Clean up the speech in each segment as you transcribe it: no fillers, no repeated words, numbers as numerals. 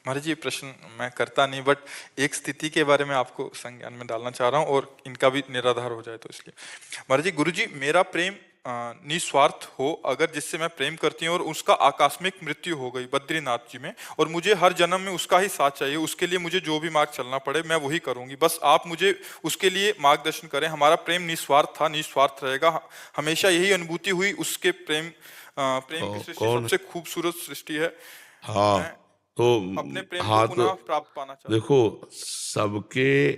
महाराज जी, ये प्रश्न मैं करता नहीं, बट एक स्थिति के बारे में आपको संज्ञान में डालना चाह रहा हूँ और इनका भी निराधार हो जाए तो इसलिए। महाराज जी, गुरु जी, मेरा प्रेम निस्वार्थ हो अगर जिससे मैं प्रेम करती हूँ और उसका आकस्मिक मृत्यु हो गई बद्रीनाथ जी में, और मुझे हर जन्म में उसका ही साथ चाहिए, उसके लिए मुझे जो भी मार्ग चलना पड़े मैं वही करूंगी, बस आप मुझे उसके लिए मार्गदर्शन करें। हमारा प्रेम निस्वार्थ था, निस्वार्थ रहेगा हमेशा, यही अनुभूति हुई उसके प्रेम। प्रेम की सृष्टि कौन? सबसे खूबसूरत सृष्टि है। हाँ, मैं तो अपने प्रेम को हाँ, तो पुनः प्राप्त पाना चाहता हूँ। देखो, सबके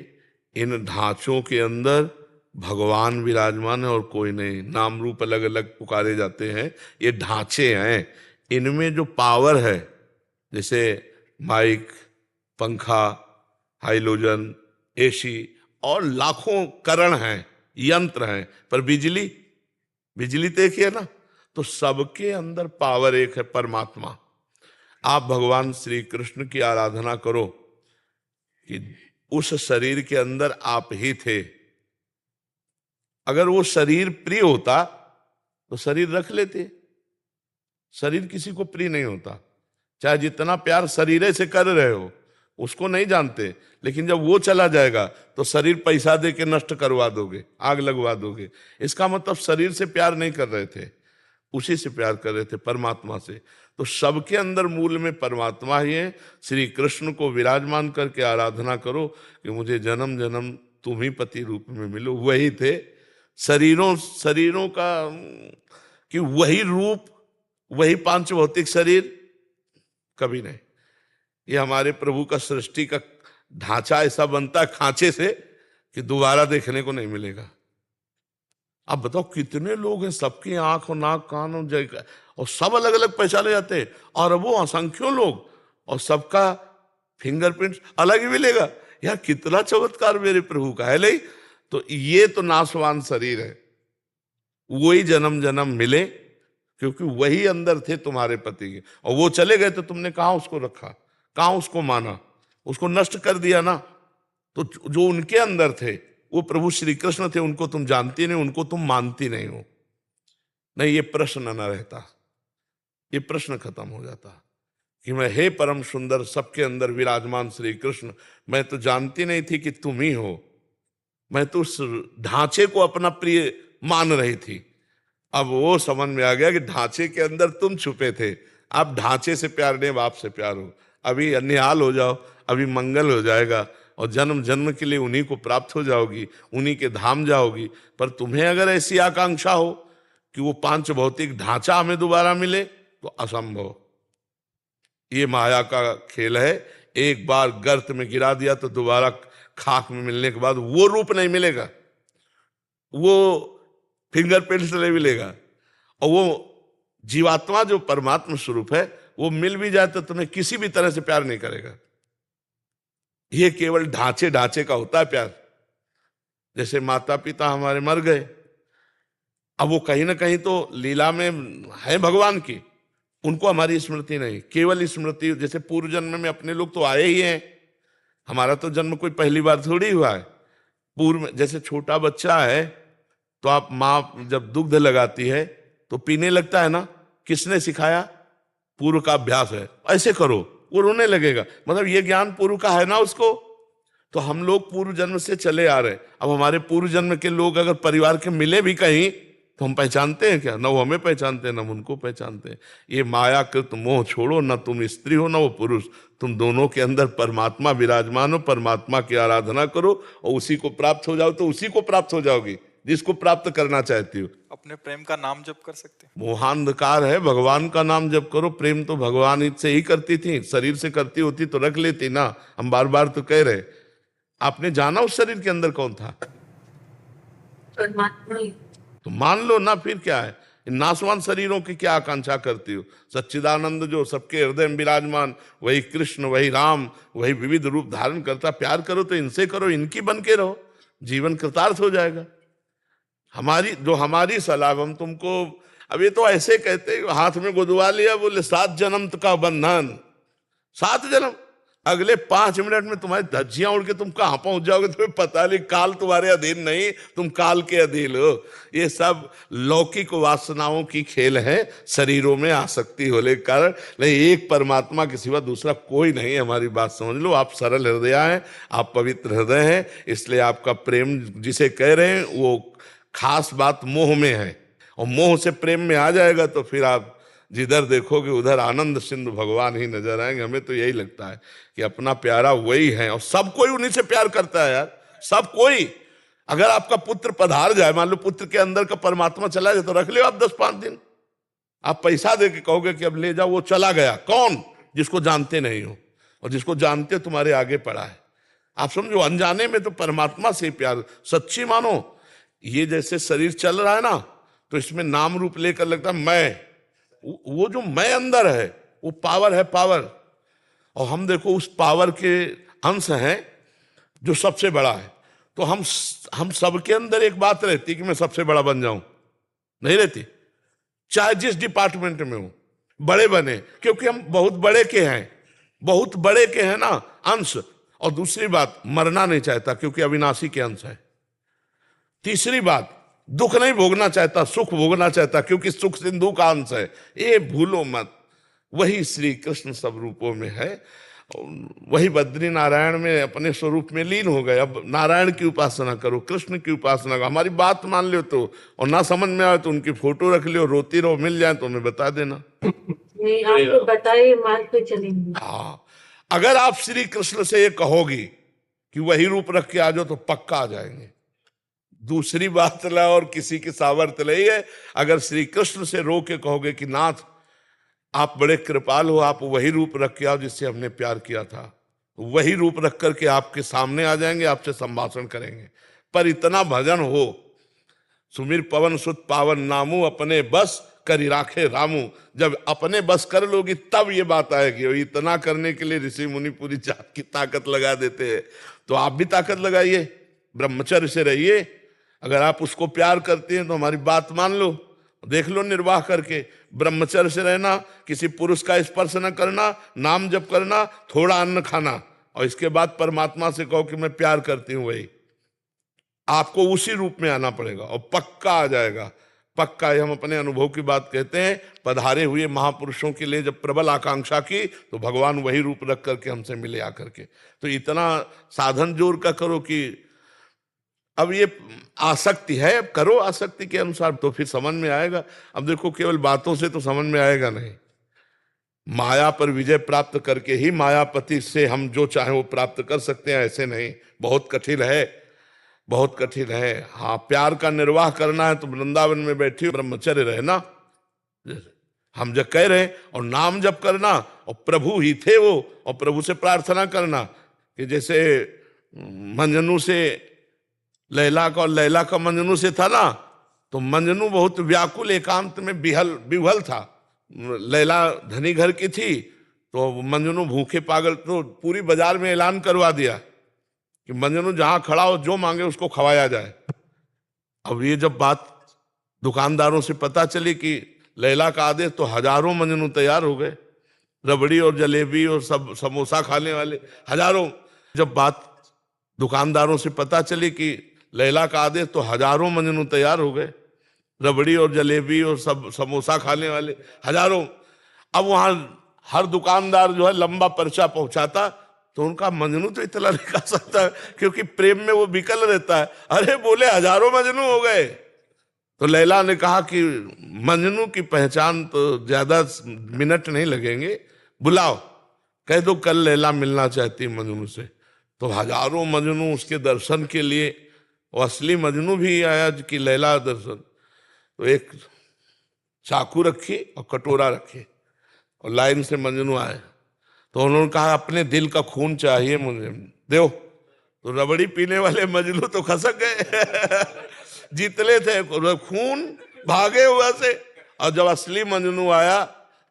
इन ढांचों के अंदर भगवान विराजमान है और कोई नहीं। नाम रूप अलग अलग पुकारे जाते हैं, ये ढांचे हैं। इनमें जो पावर है, जैसे माइक, पंखा, हाइलोजन, एसी और लाखों करण हैं, यंत्र हैं, पर बिजली, बिजली तो एक ही है ना। तो सबके अंदर पावर एक है, परमात्मा। आप भगवान श्री कृष्ण की आराधना करो कि उस शरीर के अंदर आप ही थे। अगर वो शरीर प्रिय होता तो शरीर रख लेते। शरीर किसी को प्रिय नहीं होता, चाहे जितना प्यार शरीर से कर रहे हो, उसको नहीं जानते। लेकिन जब वो चला जाएगा तो शरीर पैसा दे के नष्ट करवा दोगे, आग लगवा दोगे। इसका मतलब शरीर से प्यार नहीं कर रहे थे, उसी से प्यार कर रहे थे, परमात्मा से। तो सबके अंदर मूल में परमात्मा ही है। श्री कृष्ण को विराजमान करके आराधना करो कि मुझे जन्म जन्म तुम ही पति रूप में मिलो। वही थे शरीरों शरीरों का, कि वही रूप, वही पांच भौतिक शरीर कभी नहीं। ये हमारे प्रभु का सृष्टि का ढांचा ऐसा बनता है खांचे से कि दोबारा देखने को नहीं मिलेगा। अब बताओ कितने लोग हैं, सबकी आंख और नाक कान और जगह, और सब अलग अलग पहचाने जाते हैं, और वो असंख्यों लोग, और सबका फिंगरप्रिंट अलग ही मिलेगा। यार कितना चमत्कार मेरे प्रभु का है नहीं। तो ये तो नाशवान शरीर है, वही जन्म जन्म मिले, क्योंकि वही अंदर थे तुम्हारे पति के, और वो चले गए तो तुमने कहाँ उसको रखा, कहाँ उसको माना, उसको नष्ट कर दिया ना। तो जो उनके अंदर थे वो प्रभु श्री कृष्ण थे, उनको तुम जानती नहीं, उनको तुम मानती नहीं हो। नहीं, ये प्रश्न न रहता, ये प्रश्न खत्म हो जाता कि मैं हे परम सुंदर सबके अंदर विराजमान श्री कृष्ण, मैं तो जानती नहीं थी कि तुम ही हो। मैं तो उस ढांचे को अपना प्रिय मान रही थी। अब वो समझ में आ गया कि ढांचे के अंदर तुम छुपे थे। आप ढांचे से प्यार नहीं, बाप से प्यार हो। अभी निहाल हो जाओ, अभी मंगल हो जाएगा, और जन्म जन्म के लिए उन्हीं को प्राप्त हो जाओगी, उन्हीं के धाम जाओगी। पर तुम्हें अगर ऐसी आकांक्षा हो कि वो पांच भौतिक ढांचा हमें दोबारा मिले, तो असंभव। ये माया का खेल है। एक बार गर्त में गिरा दिया तो दोबारा खाक में मिलने के बाद वो रूप नहीं मिलेगा, वो फिंगरप्रिंट से नहीं मिलेगा। और वो जीवात्मा जो परमात्मा स्वरूप है, वो मिल भी जाए तो तुम्हें किसी भी तरह से प्यार नहीं करेगा। ये केवल ढांचे ढांचे का होता है प्यार। जैसे माता पिता हमारे मर गए, अब वो कहीं ना कहीं तो लीला में है भगवान की, उनको हमारी स्मृति नहीं, केवल स्मृति। जैसे पूर्व जन्म में अपने लोग तो आए ही हैं, हमारा तो जन्म कोई पहली बार थोड़ी हुआ है। पूर्व में जैसे छोटा बच्चा है, तो आप माँ जब दुग्ध लगाती है तो पीने लगता है ना, किसने सिखाया? पूर्व का अभ्यास है, ऐसे करो, वो रोने लगेगा। मतलब ये ज्ञान पूर्व का है ना उसको। तो हम लोग पूर्व जन्म से चले आ रहे। अब हमारे पूर्व जन्म के लोग अगर परिवार के मिले भी कहीं, तो हम पहचानते हैं क्या? न वो हमें पहचानते हैं, न हम उनको पहचानते हैं। ये मायाकृत मोह छोड़ो, न तुम स्त्री हो न वो पुरुष, तुम दोनों के अंदर परमात्मा विराजमान हो। परमात्मा की आराधना करो और उसी को प्राप्त हो जाओ, तो उसी को प्राप्त हो जाओगी जिसको प्राप्त करना चाहती हो। अपने प्रेम का नाम जप कर सकते हैं। मोहांधकार है, भगवान का नाम जप करो। प्रेम तो भगवान से ही करती थी, शरीर से करती होती तो रख लेती ना। हम बार बार तो कह रहे, आपने जाना उस शरीर के अंदर कौन था? तो मान लो ना, फिर क्या है? इन नासवान शरीरों की क्या आकांक्षा करती हो? सच्चिदानंद जो सबके हृदय में विराजमान, वही कृष्ण, वही राम, वही विविध रूप धारण करता। प्यार करो तो इनसे करो, इनकी बन के रहो, जीवन कृतार्थ हो जाएगा। हमारी सलाह, हम तुमको अब ये तो ऐसे कहते हाथ में गुदवा लिया, बोले 7 जन्म का बंधन। 7 जन्म? अगले 5 मिनट में तुम्हारी धज्जियां उड़ के तुम कहां पहुंच जाओगे, तुम्हें पता नहीं। काल तुम्हारे अधीन नहीं, तुम काल के अधीन हो। ये सब लौकिक वासनाओं की खेल है, शरीरों में आसक्ति होने के कारण। नहीं, एक परमात्मा के सिवा दूसरा कोई नहीं है। हमारी बात समझ लो। आप सरल हृदय हैं, आप पवित्र हृदय हैं, इसलिए आपका प्रेम जिसे कह रहे हैं वो खास बात मोह में है। और मोह से प्रेम में आ जाएगा तो फिर आप जिधर देखोगे उधर आनंद सिंधु भगवान ही नजर आएंगे। हमें तो यही लगता है कि अपना प्यारा वही है, और सब कोई उन्हीं से प्यार करता है यार, सब कोई। अगर आपका पुत्र पधार जाए, मान लो पुत्र के अंदर का परमात्मा चला जाए, तो रख ले आप 10-5 दिन। आप पैसा दे के कहोगे कि अब ले जाओ, वो चला गया। कौन? जिसको जानते नहीं हो, और जिसको जानते हो तुम्हारे आगे पड़ा है। आप समझो, अनजाने में तो परमात्मा से प्यार सच्ची मानो। ये जैसे शरीर चल रहा है ना, तो इसमें नाम रूप लेकर लगता है मैं, वो जो मैं अंदर है वो पावर है, पावर। और हम देखो उस पावर के अंश हैं जो सबसे बड़ा है। तो हम सबके अंदर एक बात रहती कि मैं सबसे बड़ा बन जाऊं, नहीं रहती। चाहे जिस डिपार्टमेंट में हो बड़े बने, क्योंकि हम बहुत बड़े के हैं, बहुत बड़े के हैं ना अंश। और दूसरी बात, मरना नहीं चाहता क्योंकि अविनाशी के अंश है। तीसरी बात, दुख नहीं भोगना चाहता, सुख भोगना चाहता क्योंकि सुख सिंधु का अंश है। ये भूलो मत, वही श्री कृष्ण सब रूपों में है। वही बद्री नारायण में अपने स्वरूप में लीन हो गए। अब नारायण की उपासना करो, कृष्ण की उपासना करो। हमारी बात मान लो तो, और ना समझ में आए तो उनकी फोटो रख लो, रोती रहो, मिल जाए तो उन्हें बता देना। नहीं, आपको बताइए, मान पे चलेंगे। हाँ, अगर आप श्री कृष्ण से ये कहोगी कि वही रूप रख के आ जाओ, तो पक्का आ जाएंगे। दूसरी बात ला, और किसी की सामर्थ्य नहीं है। अगर श्री कृष्ण से रो के कहोगे कि नाथ आप बड़े कृपाल हो, आप वही रूप रख के आओ जिससे हमने प्यार किया था, वही रूप रख करके आपके सामने आ जाएंगे, आपसे संभाषण करेंगे। पर इतना भजन हो, सुमिर पवन सुत पावन नामू, अपने बस करी राखे रामू। जब अपने बस कर लोगी तब ये बात आएगी। और इतना करने के लिए ऋषि मुनि पूरी जात की ताकत लगा देते हैं। तो आप भी ताकत लगाइए, ब्रह्मचर्य से रहिए। अगर आप उसको प्यार करते हैं तो हमारी बात मान लो, देख लो निर्वाह करके। ब्रह्मचर्य से रहना, किसी पुरुष का स्पर्श न करना, नाम जप करना, थोड़ा अन्न खाना, और इसके बाद परमात्मा से कहो कि मैं प्यार करती हूं। वही आपको उसी रूप में आना पड़ेगा, और पक्का आ जाएगा, पक्का। हम अपने अनुभव की बात कहते हैं। पधारे हुए महापुरुषों के लिए जब प्रबल आकांक्षा की, तो भगवान वही रूप रख करके हमसे मिले आकर के। तो इतना साधन जोर का करो कि अब ये आसक्ति है, अब करो आसक्ति के अनुसार, तो फिर समझ में आएगा। अब देखो, केवल बातों से तो समझ में आएगा नहीं। माया पर विजय प्राप्त करके ही मायापति से हम जो चाहे वो प्राप्त कर सकते हैं, ऐसे नहीं। बहुत कठिन है, बहुत कठिन है। हाँ, प्यार का निर्वाह करना है तो वृंदावन में बैठी ब्रह्मचर्य रहना, हम जब कह रहे हैं, और नाम जप करना, और प्रभु ही थे वो, और प्रभु से प्रार्थना करना कि जैसे मंजनू से लैला का, और लैला का मंजनू से था ना, तो मंजनू बहुत व्याकुल एकांत में विह्वल था। लैला धनी घर की थी, तो मंजनू भूखे पागल, तो पूरी बाजार में ऐलान करवा दिया कि मंजनू जहां खड़ा हो जो मांगे उसको खवाया जाए। अब ये जब बात दुकानदारों से पता चली कि लैला का आदेश, तो हजारों मंजनू तैयार हो गए, रबड़ी और जलेबी और सब समोसा खाने वाले हजारों। जब बात दुकानदारों से पता चली कि लैला का आदेश, तो हजारों मंजनू तैयार हो गए, रबड़ी और जलेबी और सब समोसा खाने वाले हजारों। अब वहां हर दुकानदार जो है लंबा पर्चा पहुंचाता, तो उनका मंजनू तो इतना नहीं खा सकता, क्योंकि प्रेम में वो विकल रहता है। अरे बोले हजारों मंजनू हो गए। तो लैला ने कहा कि मंजनू की पहचान तो ज्यादा मिनट नहीं लगेंगे, बुलाओ, कह दो कल लैला मिलना चाहती है मंजनू से। तो हजारों मजनू उसके दर्शन के लिए, वो असली मजनू भी आया कि लैला दर्शन। तो एक चाकू रखी और कटोरा रखी, और लाइन से मजनू आए। तो उन्होंने कहा अपने दिल का खून चाहिए मुझे, दो। तो रबड़ी पीने वाले मजनू तो खसक गए जीतले थे खून, भागे हुआ से। और जब असली मजनू आया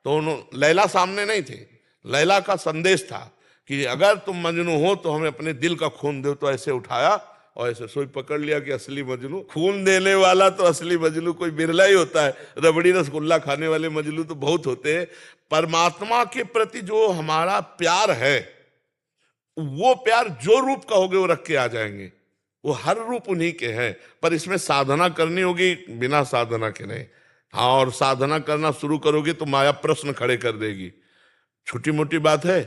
तो उन्होंने, लैला सामने नहीं थी, लैला का संदेश था कि अगर तुम मजनू हो तो हमें अपने दिल का खून दो। तो ऐसे उठाया और ऐसे सोई पकड़ लिया कि असली मजनू। खून देने वाला तो असली मजनू कोई बिरला ही होता है, रबड़ी रसगुल्ला खाने वाले मजनू तो बहुत होते हैं। परमात्मा के प्रति जो हमारा प्यार है, वो प्यार जो रूप कहोगे वो रख के आ जाएंगे, वो हर रूप उन्हीं के हैं। पर इसमें साधना करनी होगी, बिना साधना के नहीं। हाँ, और साधना करना शुरू करोगे तो माया प्रश्न खड़े कर देगी। छोटी मोटी बात है,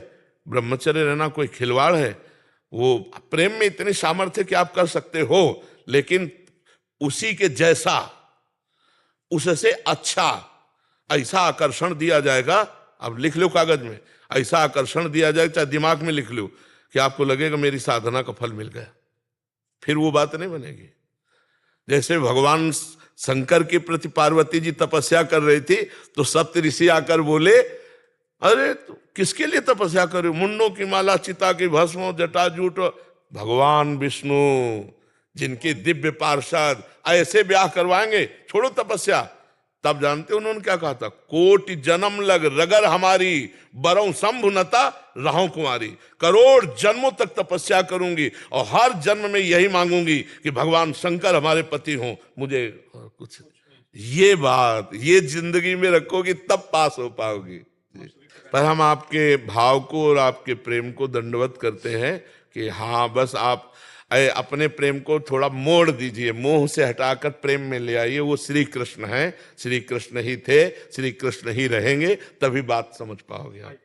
ब्रह्मचर्य रहना कोई खिलवाड़ है? वो प्रेम में इतनी सामर्थ्य कि आप कर सकते हो, लेकिन उसी के जैसा, उससे अच्छा ऐसा आकर्षण दिया जाएगा। अब लिख लो कागज में, ऐसा आकर्षण दिया जाएगा, चाहे दिमाग में लिख लो, कि आपको लगेगा मेरी साधना का फल मिल गया। फिर वो बात नहीं बनेगी। जैसे भगवान शंकर के प्रति पार्वती जी तपस्या कर रही थी, तो सप्त ऋषि आकर बोले, अरे तो किसके लिए तपस्या कर रहे हो? मुंडों की माला, चिता की भस्म, जटाजूट। भगवान विष्णु जिनके दिव्य पार्षद ऐसे ब्याह करवाएंगे, छोड़ो तपस्या। तब जानते उन्होंने क्या कहा था? कोटि जन्म लग रगर हमारी, बरौ शंभुनता रहूं कुमारी। करोड़ जन्मों तक तपस्या करूंगी और हर जन्म में यही मांगूंगी कि भगवान शंकर हमारे पति हों, मुझे कुछ। ये बात, ये जिंदगी में रखोगी तब पास हो पाओगी। पर हम आपके भाव को और आपके प्रेम को दंडवत करते हैं कि हाँ, बस आप अपने प्रेम को थोड़ा मोड़ दीजिए, मोह से हटाकर प्रेम में ले आइए। वो श्री कृष्ण हैं, श्री कृष्ण ही थे, श्री कृष्ण ही रहेंगे, तभी बात समझ पाओगे आप।